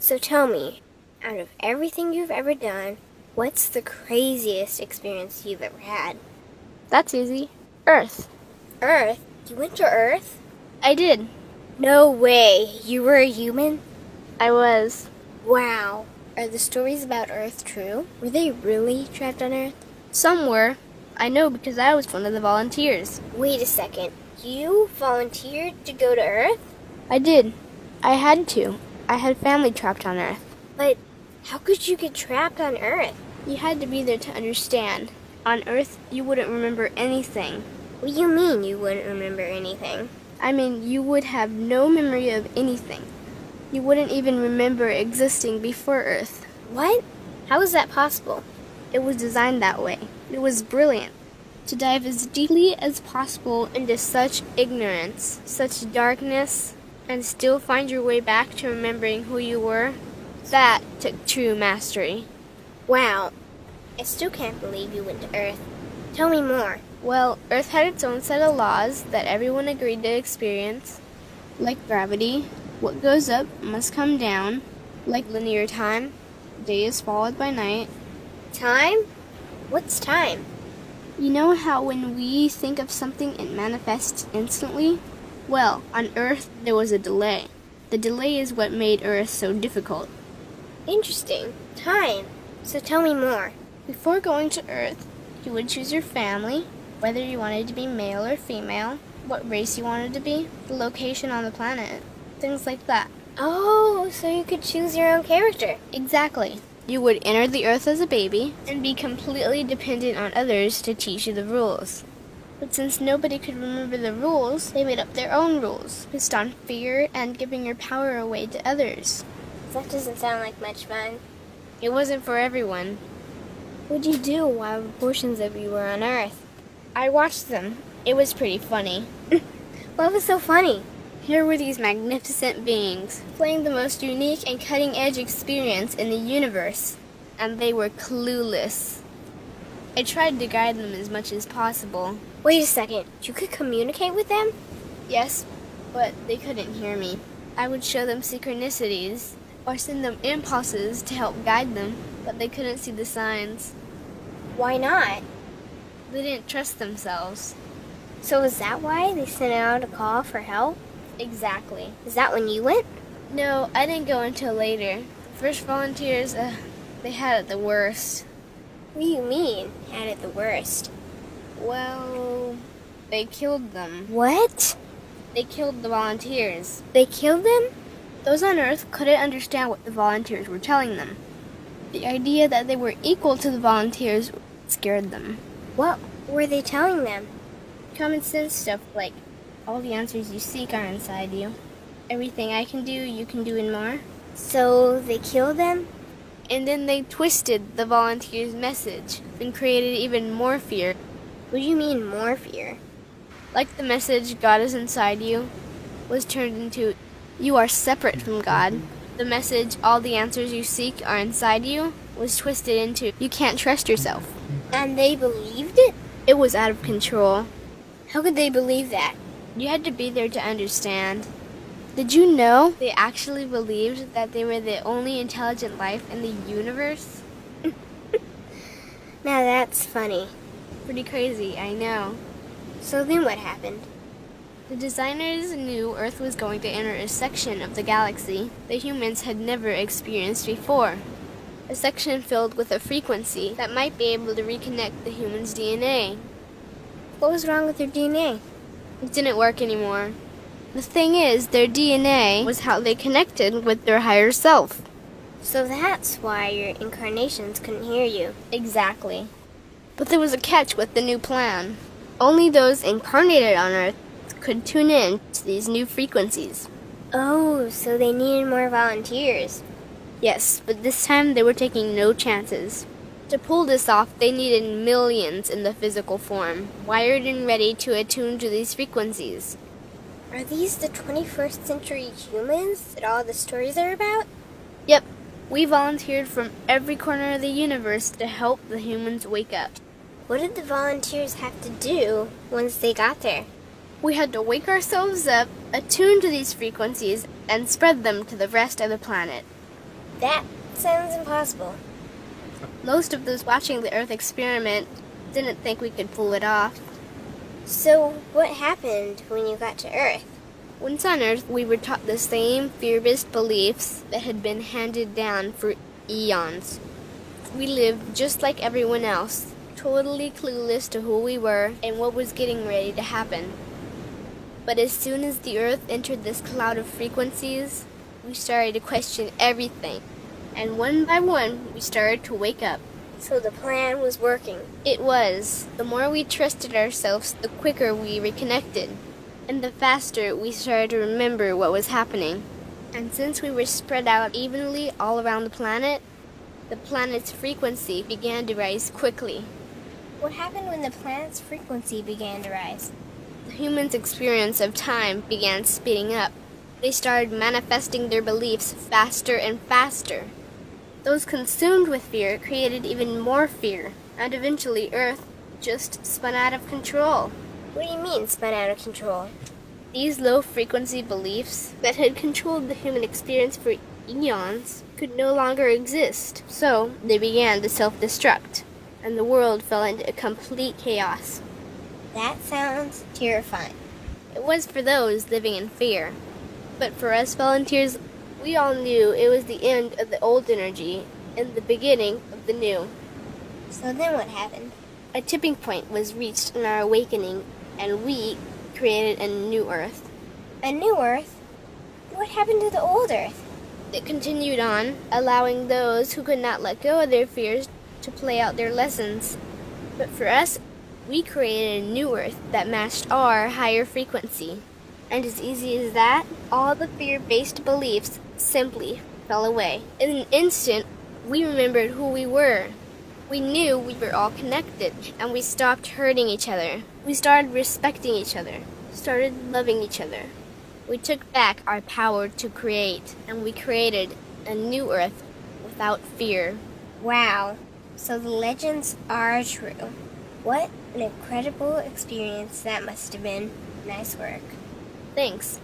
So tell me, out of everything you've ever done, what's the craziest experience you've ever had? That's easy. Earth. Earth? You went to Earth? I did. No way. You were a human? I was. Wow. Are the stories about Earth true? Were they really trapped on Earth? Some were. I know because I was one of the volunteers. Wait a second. You volunteered to go to Earth? I did. I had to. I had family trapped on Earth. But how could you get trapped on Earth? You had to be there to understand. On Earth, you wouldn't remember anything. What do you mean you wouldn't remember anything? I mean, you would have no memory of anything. You wouldn't even remember existing before Earth. What? How is that possible? It was designed that way. It was brilliant. To dive as deeply as possible into such ignorance, such darkness, and still find your way back to remembering who you were, that took true mastery. Wow. I still can't believe you went to Earth. Tell me more. Well, Earth had its own set of laws that everyone agreed to experience, like gravity. What goes up must come down, like linear time. Day is followed by night. Time? What's time? You know how when we think of something it manifests instantly? Well, on Earth there was a delay. The delay is what made Earth so difficult. Interesting. Time. So tell me more. Before going to Earth, you would choose your family, whether you wanted to be male or female, what race you wanted to be, the location on the planet, things like that. Oh, so you could choose your own character. Exactly. You would enter the Earth as a baby and be completely dependent on others to teach you the rules. But since nobody could remember the rules, they made up their own rules, based on fear and giving your power away to others. That doesn't sound like much fun. It wasn't for everyone. What'd you do while portions of you were on Earth? I watched them. It was pretty funny. What was so funny? Here were these magnificent beings, playing the most unique and cutting-edge experience in the universe, and they were clueless. I tried to guide them as much as possible. Wait a second. You could communicate with them? Yes, but they couldn't hear me. I would show them synchronicities, or send them impulses to help guide them, but they couldn't see the signs. Why not? They didn't trust themselves. So is that why they sent out a call for help? Exactly. Is that when you went? No, I didn't go until later. The first volunteers, they had it the worst. What do you mean, had it the worst? Well, they killed them. What? They killed the volunteers. They killed them? Those on Earth couldn't understand what the volunteers were telling them. The idea that they were equal to the volunteers scared them. What were they telling them? Common sense stuff like, all the answers you seek are inside you. Everything I can do, you can do and more. So they killed them? And then they twisted the volunteers' message and created even more fear. What do you mean, more fear? Like the message, God is inside you, was turned into, you are separate from God. The message, all the answers you seek are inside you, was twisted into, you can't trust yourself. And they believed it? It was out of control. How could they believe that? You had to be there to understand. Did you know they actually believed that they were the only intelligent life in the universe? Now that's funny. Pretty crazy, I know. So then what happened? The designers knew Earth was going to enter a section of the galaxy that humans had never experienced before. A section filled with a frequency that might be able to reconnect the human's DNA. What was wrong with their DNA? It didn't work anymore. The thing is, their DNA was how they connected with their higher self. So that's why your incarnations couldn't hear you. Exactly. But there was a catch with the new plan. Only those incarnated on Earth could tune in to these new frequencies. Oh, so they needed more volunteers. Yes, but this time they were taking no chances. To pull this off, they needed millions in the physical form, wired and ready to attune to these frequencies. Are these the 21st century humans that all the stories are about? Yep. We volunteered from every corner of the universe to help the humans wake up. What did the volunteers have to do once they got there? We had to wake ourselves up, attune to these frequencies, and spread them to the rest of the planet. That sounds impossible. Most of those watching the Earth experiment didn't think we could pull it off. So, what happened when you got to Earth? Once on Earth, we were taught the same fear-based beliefs that had been handed down for eons. We lived just like everyone else, totally clueless to who we were and what was getting ready to happen. But as soon as the Earth entered this cloud of frequencies, we started to question everything. And one by one, we started to wake up. So the plan was working. It was. The more we trusted ourselves, the quicker we reconnected. And the faster we started to remember what was happening. And since we were spread out evenly all around the planet's frequency began to rise quickly. What happened when the planet's frequency began to rise? The humans' experience of time began speeding up. They started manifesting their beliefs faster and faster. Those consumed with fear created even more fear, and eventually Earth just spun out of control. What do you mean, spun out of control? These low-frequency beliefs that had controlled the human experience for eons could no longer exist, so they began to self-destruct, and the world fell into a complete chaos. That sounds terrifying. It was for those living in fear, but for us volunteers, we all knew it was the end of the old energy and the beginning of the new. So then what happened? A tipping point was reached in our awakening, and we created a new Earth. A new Earth? What happened to the old Earth? It continued on, allowing those who could not let go of their fears to play out their lessons. But for us, we created a new Earth that matched our higher frequency. And as easy as that, all the fear-based beliefs simply fell away. In an instant, we remembered who we were. We knew we were all connected, and we stopped hurting each other. We started respecting each other, started loving each other. We took back our power to create, and we created a new Earth without fear. Wow. So the legends are true. What an incredible experience that must have been. Nice work. Thanks.